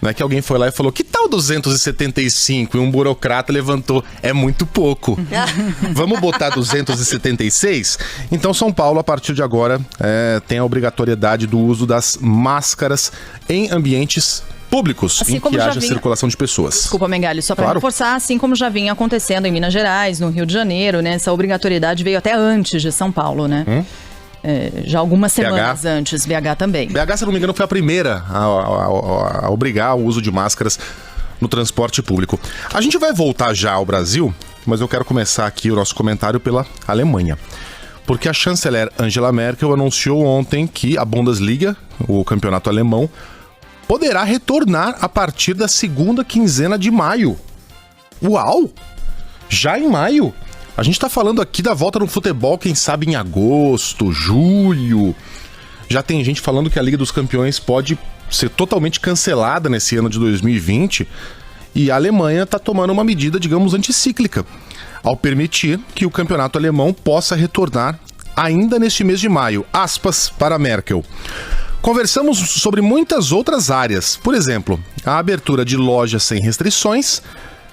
Não é que alguém foi lá e falou, que tal 275? E um burocrata levantou, é muito pouco. Vamos botar 276? Então São Paulo, a partir de agora, tem a obrigatoriedade do uso das máscaras em ambientes públicos, assim em que haja circulação de pessoas. Desculpa, Mengali, só para reforçar, assim como já vinha acontecendo em Minas Gerais, no Rio de Janeiro, né? Essa obrigatoriedade veio até antes de São Paulo, né? Já algumas semanas antes, BH também. BH, se não me engano, foi a primeira a obrigar o uso de máscaras no transporte público. A gente vai voltar já ao Brasil, mas eu quero começar aqui o nosso comentário pela Alemanha. Porque a chanceler Angela Merkel anunciou ontem que a Bundesliga, o campeonato alemão, poderá retornar a partir da segunda quinzena de maio. Uau! Já em maio? A gente tá falando aqui da volta no futebol, quem sabe em agosto, julho. Já tem gente falando que a Liga dos Campeões pode ser totalmente cancelada nesse ano de 2020. E a Alemanha tá tomando uma medida, digamos, anticíclica, ao permitir que o campeonato alemão possa retornar ainda neste mês de maio. Aspas para Merkel. Conversamos sobre muitas outras áreas. Por exemplo, a abertura de lojas sem restrições,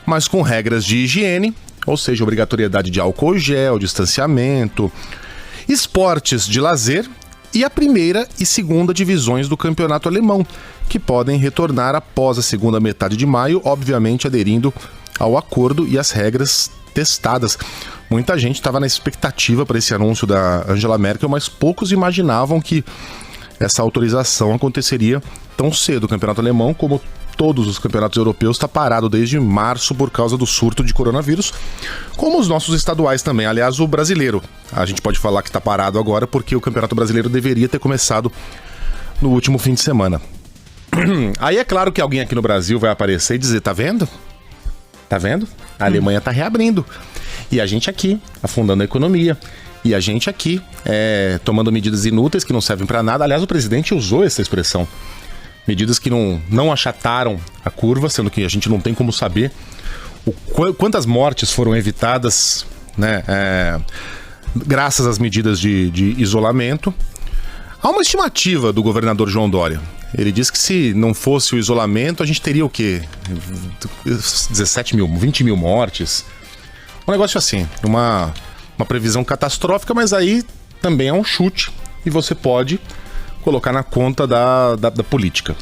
mas com regras de higiene, ou seja, obrigatoriedade de álcool gel, distanciamento, esportes de lazer e a primeira e segunda divisões do campeonato alemão, que podem retornar após a segunda metade de maio, obviamente aderindo ao acordo e às regras testadas. Muita gente estava na expectativa para esse anúncio da Angela Merkel, mas poucos imaginavam que essa autorização aconteceria tão cedo. O campeonato alemão, como todos os campeonatos europeus, está parado desde março por causa do surto de coronavírus, como os nossos estaduais também. Aliás, o brasileiro, a gente pode falar que está parado agora porque o campeonato brasileiro deveria ter começado no último fim de semana. Aí é claro que alguém aqui no Brasil vai aparecer e dizer, tá vendo? Tá vendo? A Alemanha está reabrindo. E a gente aqui, afundando a economia. E a gente aqui, tomando medidas inúteis que não servem para nada. Aliás, o presidente usou essa expressão. Medidas que não achataram a curva, sendo que a gente não tem como saber quantas mortes foram evitadas, né, graças às medidas de isolamento. Há uma estimativa do governador João Dória. Ele diz que se não fosse o isolamento, a gente teria o quê? 17 mil, 20 mil mortes. Um negócio assim, uma previsão catastrófica, mas aí também é um chute e você pode colocar na conta da política.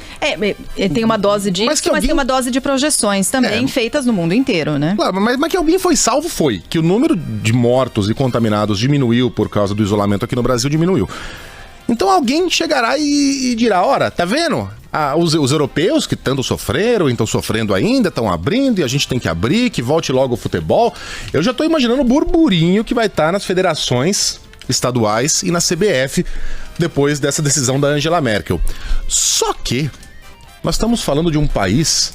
Tem uma dose disso, mas tem uma dose de projeções também feitas no mundo inteiro, né? Claro, mas que alguém foi salvo foi. Que o número de mortos e contaminados diminuiu por causa do isolamento aqui no Brasil, diminuiu. Então alguém chegará e dirá, ora, tá vendo? Os europeus que tanto sofreram, estão sofrendo ainda, estão abrindo e a gente tem que abrir, que volte logo o futebol. Eu já tô imaginando o burburinho que vai estar nas federações estaduais e na CBF depois dessa decisão da Angela Merkel. Só que nós estamos falando de um país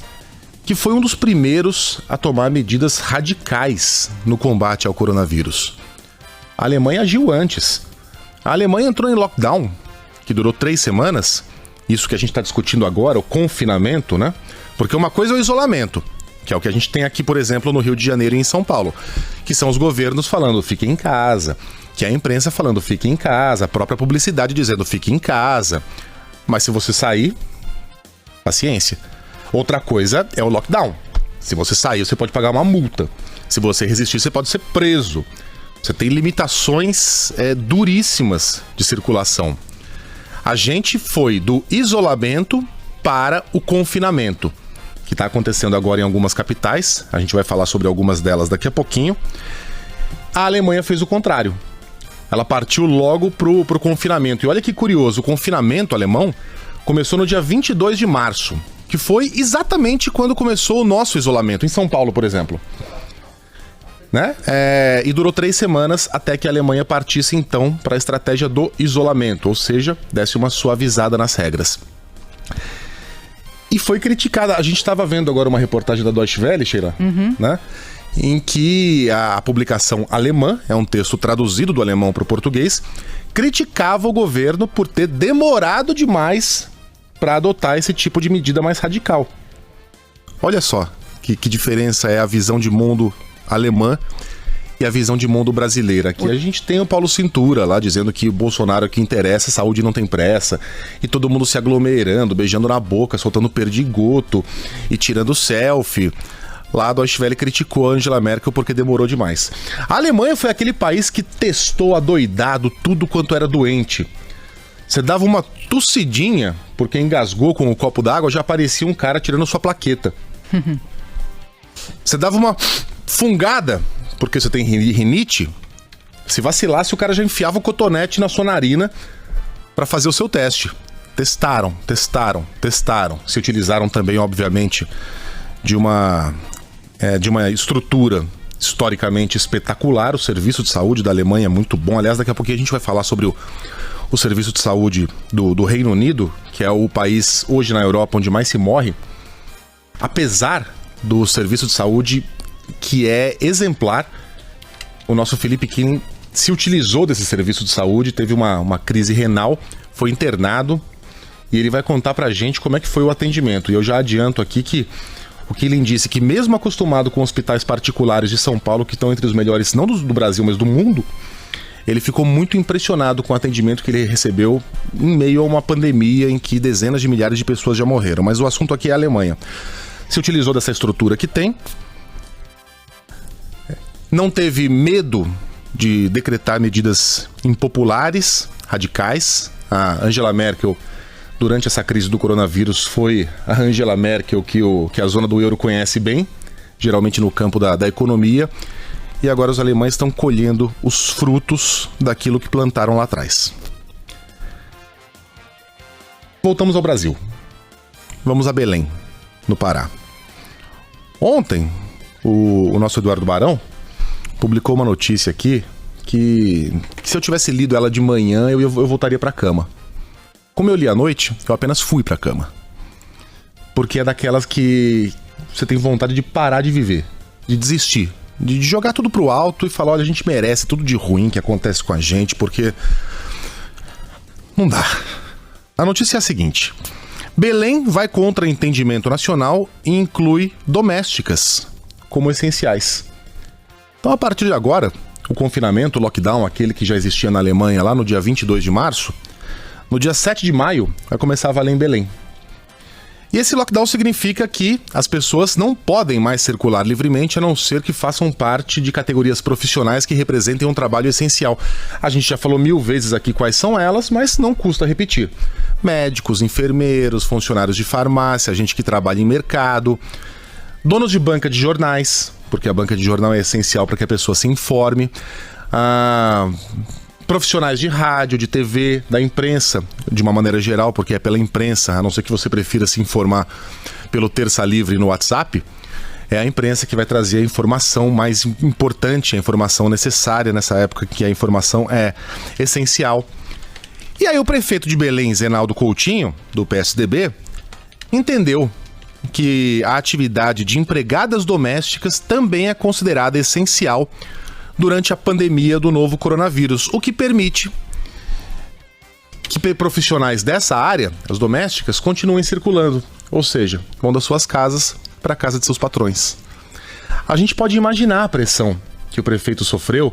que foi um dos primeiros a tomar medidas radicais no combate ao coronavírus. A Alemanha agiu antes. A Alemanha entrou em lockdown, que durou 3 semanas. Isso que a gente está discutindo agora, o confinamento, né? Porque uma coisa é o isolamento, que é o que a gente tem aqui, por exemplo, no Rio de Janeiro e em São Paulo, que são os governos falando, fique em casa, que é a imprensa falando, fique em casa, a própria publicidade dizendo, fique em casa. Mas se você sair, paciência. Outra coisa é o lockdown. Se você sair, você pode pagar uma multa. Se você resistir, você pode ser preso. Você tem limitações duríssimas de circulação. A gente foi do isolamento para o confinamento, que está acontecendo agora em algumas capitais. A gente vai falar sobre algumas delas daqui a pouquinho. A Alemanha fez o contrário. Ela partiu logo pro confinamento. E olha que curioso, o confinamento alemão começou no dia 22 de março, que foi exatamente quando começou o nosso isolamento, em São Paulo, por exemplo. Né? E durou 3 semanas até que a Alemanha partisse, então, para a estratégia do isolamento, ou seja, desse uma suavizada nas regras. E foi criticada. A gente estava vendo agora uma reportagem da Deutsche Welle, Sheila, né? Em que a publicação alemã, é um texto traduzido do alemão para o português, criticava o governo por ter demorado demais para adotar esse tipo de medida mais radical. Olha só que diferença é a visão de mundo alemã e a visão de mundo brasileira. Aqui a gente tem o Paulo Cintura lá dizendo que o Bolsonaro que interessa, saúde não tem pressa, e todo mundo se aglomerando, beijando na boca, soltando perdigoto e tirando selfie. Lá a Deutsche Welle criticou a Angela Merkel porque demorou demais. A Alemanha foi aquele país que testou adoidado tudo quanto era doente. Você dava uma tossidinha, porque engasgou com um copo d'água, já aparecia um cara tirando sua plaqueta. Você dava uma fungada, porque você tem rinite, se vacilasse o cara já enfiava o cotonete na sua narina para fazer o seu teste. Testaram. Se utilizaram também, obviamente, de uma estrutura historicamente espetacular. O serviço de saúde da Alemanha é muito bom. Aliás, daqui a pouquinho a gente vai falar sobre o serviço de saúde do Reino Unido, que é o país hoje na Europa onde mais se morre. Apesar do serviço de saúde que é exemplar, o nosso Felipe Kim se utilizou desse serviço de saúde, teve uma crise renal, foi internado e ele vai contar pra gente como é que foi o atendimento. E eu já adianto aqui que o Killing disse que mesmo acostumado com hospitais particulares de São Paulo, que estão entre os melhores, não do Brasil, mas do mundo, ele ficou muito impressionado com o atendimento que ele recebeu em meio a uma pandemia em que dezenas de milhares de pessoas já morreram. Mas o assunto aqui é a Alemanha. Se utilizou dessa estrutura que tem, não teve medo de decretar medidas impopulares, radicais. A Angela Merkel, durante essa crise do coronavírus, foi a Angela Merkel que a zona do euro conhece bem, geralmente no campo da economia. E agora os alemães estão colhendo os frutos daquilo que plantaram lá atrás. Voltamos ao Brasil. Vamos a Belém, no Pará. Ontem, o nosso Eduardo Barão publicou uma notícia aqui que se eu tivesse lido ela de manhã, eu voltaria para a cama. Como eu li à noite, eu apenas fui para a cama. Porque é daquelas que você tem vontade de parar de viver, de desistir, de jogar tudo pro alto e falar, olha, a gente merece tudo de ruim que acontece com a gente, porque não dá. A notícia é a seguinte: Belém vai contra entendimento nacional e inclui domésticas como essenciais. Então, a partir de agora, o confinamento, o lockdown, aquele que já existia na Alemanha lá no dia 22 de março, no dia 7 de maio vai começar a valer em Belém. E esse lockdown significa que as pessoas não podem mais circular livremente, a não ser que façam parte de categorias profissionais que representem um trabalho essencial. A gente já falou 1000 vezes aqui quais são elas, mas não custa repetir. Médicos, enfermeiros, funcionários de farmácia, gente que trabalha em mercado, donos de banca de jornais, porque a banca de jornal é essencial para que a pessoa se informe, profissionais de rádio, de TV, da imprensa, de uma maneira geral, porque é pela imprensa, a não ser que você prefira se informar pelo Terça Livre no WhatsApp, é a imprensa que vai trazer a informação mais importante, a informação necessária nessa época que a informação é essencial. E aí o prefeito de Belém, Zenaldo Coutinho, do PSDB, entendeu que a atividade de empregadas domésticas também é considerada essencial durante a pandemia do novo coronavírus, o que permite que profissionais dessa área, as domésticas, continuem circulando, ou seja, vão das suas casas para a casa de seus patrões. A gente pode imaginar a pressão que o prefeito sofreu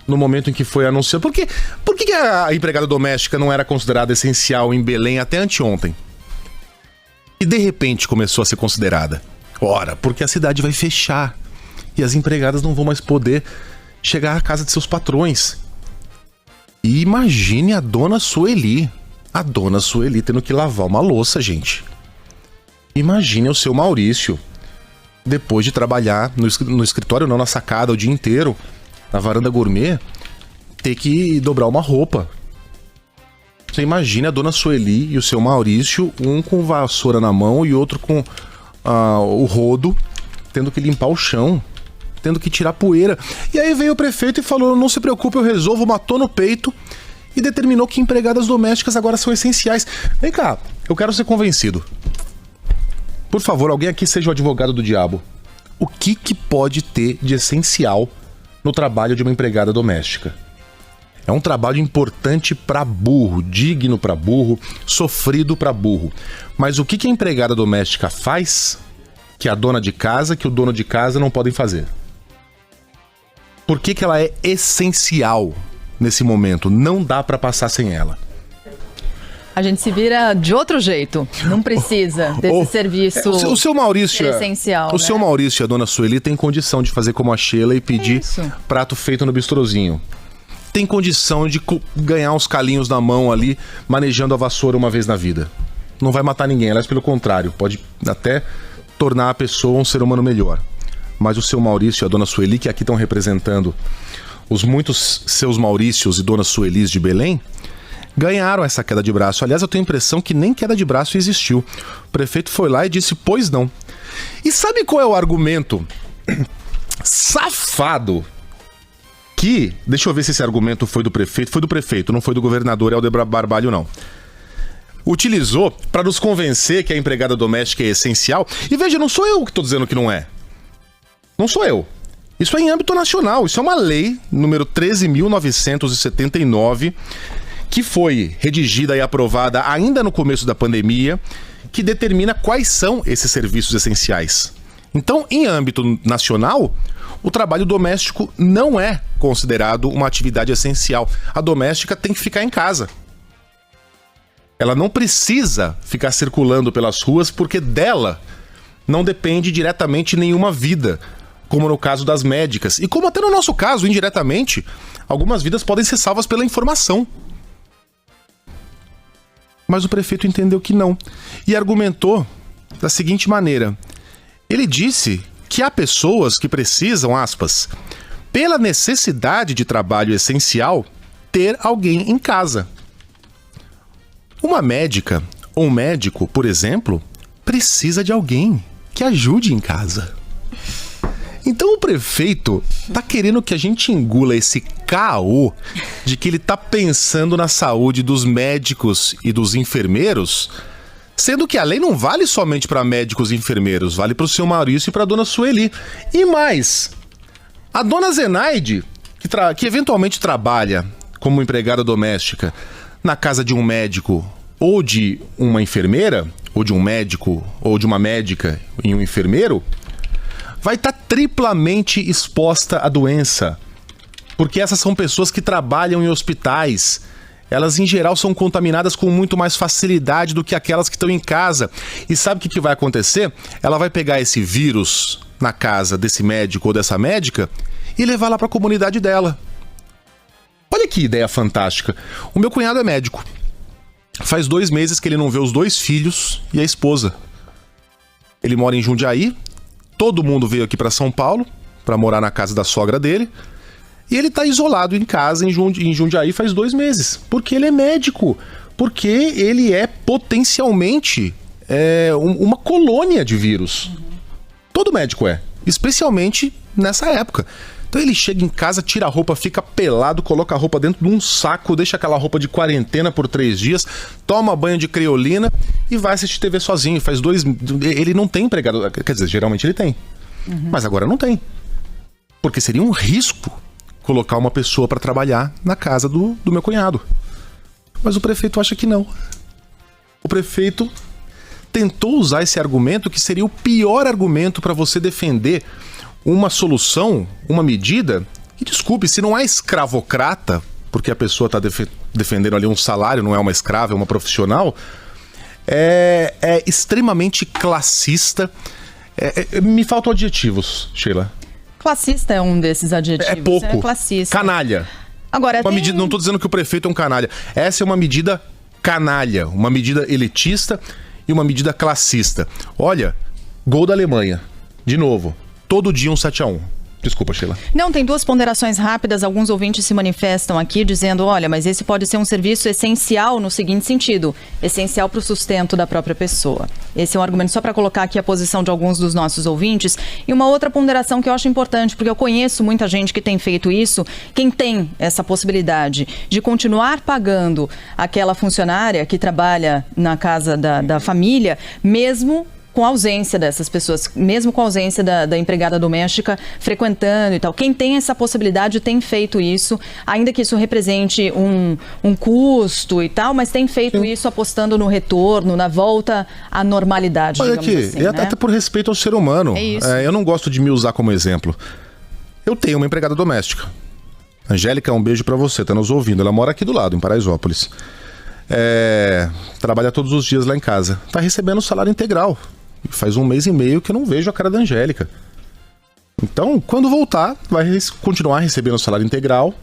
no momento em que foi anunciado. Por que a empregada doméstica não era considerada essencial em Belém até anteontem? E de repente começou a ser considerada? Ora, porque a cidade vai fechar e as empregadas não vão mais poder chegar à casa de seus patrões. E imagine a dona Sueli tendo que lavar uma louça, gente. Imagine o seu Maurício, depois de trabalhar no escritório, não na sacada, o dia inteiro, na varanda gourmet, ter que dobrar uma roupa. Você imagina a dona Sueli e o seu Maurício, um com vassoura na mão e outro com o rodo, tendo que limpar o chão, tendo que tirar poeira. E aí veio o prefeito e falou, não se preocupe, eu resolvo, matou no peito e determinou que empregadas domésticas agora são essenciais. Vem cá, eu quero ser convencido. Por favor, alguém aqui seja o advogado do diabo. O que pode ter de essencial no trabalho de uma empregada doméstica? É um trabalho importante para burro, digno para burro, sofrido para burro. Mas o que a empregada doméstica faz que a dona de casa, que o dono de casa não podem fazer? Por que ela é essencial nesse momento? Não dá para passar sem ela. A gente se vira de outro jeito. Não precisa desse serviço o seu Maurício, essencial. O seu Maurício e a dona Sueli têm condição de fazer como a Sheila e pedir prato feito no bistrozinho. Tem condição de ganhar uns calinhos na mão ali, manejando a vassoura uma vez na vida. Não vai matar ninguém, aliás, pelo contrário, pode até tornar a pessoa um ser humano melhor. Mas o seu Maurício e a dona Sueli, que aqui estão representando os muitos seus Maurícios e donas Suelis de Belém, ganharam essa queda de braço. Aliás, eu tenho a impressão que nem queda de braço existiu. O prefeito foi lá e disse, pois não. E sabe qual é o argumento safado que... Deixa eu ver se esse argumento foi do prefeito. Foi do prefeito, não foi do governador Helder Barbalho, não. Utilizou para nos convencer que a empregada doméstica é essencial. E veja, não sou eu que estou dizendo que não é. Não sou eu. Isso é em âmbito nacional. Isso é uma lei, número 13.979, que foi redigida e aprovada ainda no começo da pandemia, que determina quais são esses serviços essenciais. Então, em âmbito nacional, o trabalho doméstico não é considerado uma atividade essencial. A doméstica tem que ficar em casa. Ela não precisa ficar circulando pelas ruas porque dela não depende diretamente nenhuma vida, como no caso das médicas. E como até no nosso caso, indiretamente, algumas vidas podem ser salvas pela informação. Mas o prefeito entendeu que não. E argumentou da seguinte maneira. Ele disse que há pessoas que precisam, aspas, pela necessidade de trabalho essencial, ter alguém em casa. Uma médica ou um médico, por exemplo, precisa de alguém que ajude em casa. Então o prefeito tá querendo que a gente engula esse caô de que ele tá pensando na saúde dos médicos e dos enfermeiros, sendo que a lei não vale somente para médicos e enfermeiros, vale para o seu Maurício e para a dona Sueli. E mais, a dona Zenaide, que eventualmente trabalha como empregada doméstica na casa de um médico ou de uma enfermeira, ou de um médico ou de uma médica e um enfermeiro, vai estar triplamente exposta à doença. Porque essas são pessoas que trabalham em hospitais. Elas, em geral, são contaminadas com muito mais facilidade do que aquelas que estão em casa. E sabe o que vai acontecer? Ela vai pegar esse vírus na casa desse médico ou dessa médica e levar lá para a comunidade dela. Olha que ideia fantástica. O meu cunhado é médico. Faz 2 meses que ele não vê os 2 filhos e a esposa. Ele mora em Jundiaí. Todo mundo veio aqui para São Paulo para morar na casa da sogra dele. E ele tá isolado em casa, em Jundiaí, faz 2 meses. Porque ele é médico. Porque ele é potencialmente uma colônia de vírus. Todo médico é. Especialmente nessa época. Então ele chega em casa, tira a roupa, fica pelado, coloca a roupa dentro de um saco, deixa aquela roupa de quarentena por 3 dias, toma banho de creolina e vai assistir TV sozinho. Faz 2... Ele não tem empregado. Quer dizer, geralmente ele tem. Mas agora não tem. Porque seria um risco colocar uma pessoa para trabalhar na casa do meu cunhado. Mas o prefeito acha que não. O prefeito tentou usar esse argumento que seria o pior argumento para você defender uma solução, uma medida, que, desculpe, se não é escravocrata, porque a pessoa está defendendo ali um salário, não é uma escrava, é uma profissional, é extremamente classista. Me faltam adjetivos, Sheila. Classista é um desses adjetivos. É pouco. É classista. Canalha. Agora, medida, não estou dizendo que o prefeito é um canalha. Essa é uma medida canalha, uma medida elitista e uma medida classista. Olha, gol da Alemanha. De novo. Todo dia um 7-1. Desculpa, Sheila. Não, tem 2 ponderações rápidas. Alguns ouvintes se manifestam aqui dizendo, olha, mas esse pode ser um serviço essencial no seguinte sentido, essencial para o sustento da própria pessoa. Esse é um argumento só para colocar aqui a posição de alguns dos nossos ouvintes. E uma outra ponderação que eu acho importante, porque eu conheço muita gente que tem feito isso, quem tem essa possibilidade de continuar pagando aquela funcionária que trabalha na casa da família, mesmo com a ausência dessas pessoas, mesmo com a ausência da empregada doméstica frequentando e tal. Quem tem essa possibilidade tem feito isso, ainda que isso represente um custo e tal, mas tem feito isso apostando no retorno, na volta à normalidade, Olha aqui, assim, né? Até por respeito ao ser humano. É isso. Eu não gosto de me usar como exemplo. Eu tenho uma empregada doméstica. Angélica, um beijo pra você, tá nos ouvindo. Ela mora aqui do lado, em Paraisópolis. Trabalha todos os dias lá em casa. Tá recebendo salário integral. Faz 1 mês e meio que eu não vejo a cara da Angélica. Então, quando voltar, vai continuar recebendo o salário integral.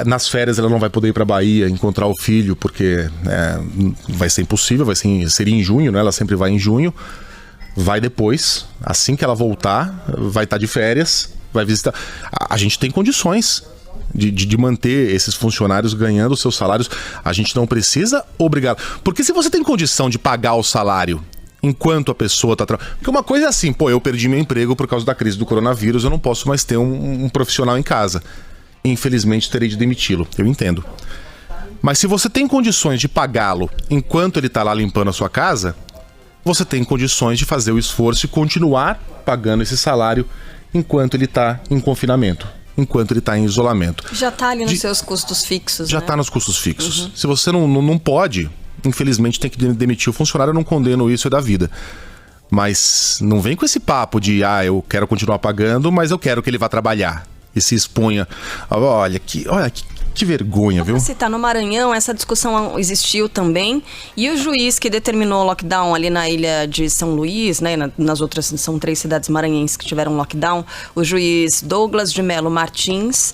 Nas férias ela não vai poder ir pra Bahia encontrar o filho, porque vai ser impossível, seria em junho, né? Ela sempre vai em junho. Vai depois, assim que ela voltar, vai estar de férias, vai visitar. A gente tem condições de manter esses funcionários ganhando os seus salários. A gente não precisa obrigar. Porque se você tem condição de pagar o salário enquanto a pessoa tá... Porque uma coisa é assim, eu perdi meu emprego por causa da crise do coronavírus, eu não posso mais ter um profissional em casa. Infelizmente, terei de demiti-lo. Eu entendo. Mas se você tem condições de pagá-lo enquanto ele tá lá limpando a sua casa, você tem condições de fazer o esforço e continuar pagando esse salário enquanto ele tá em confinamento, enquanto ele tá em isolamento. Já tá ali nos seus custos fixos, Já tá nos custos fixos. Se você não pode, infelizmente tem que demitir o funcionário. Eu não condeno isso, é da vida. Mas não vem com esse papo de, eu quero continuar pagando, mas eu quero que ele vá trabalhar e se exponha. Olha que vergonha, viu? Pra citar, no Maranhão, essa discussão existiu também, e o juiz que determinou o lockdown ali na ilha de São Luís, né, nas outras, são 3 cidades maranhenses que tiveram lockdown, o juiz Douglas de Melo Martins,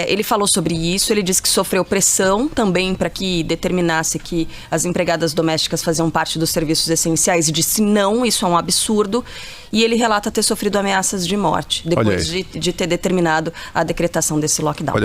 ele falou sobre isso. Ele disse que sofreu pressão também para que determinasse que as empregadas domésticas faziam parte dos serviços essenciais, e disse não, isso é um absurdo, e ele relata ter sofrido ameaças de morte depois de ter determinado a decretação desse lockdown.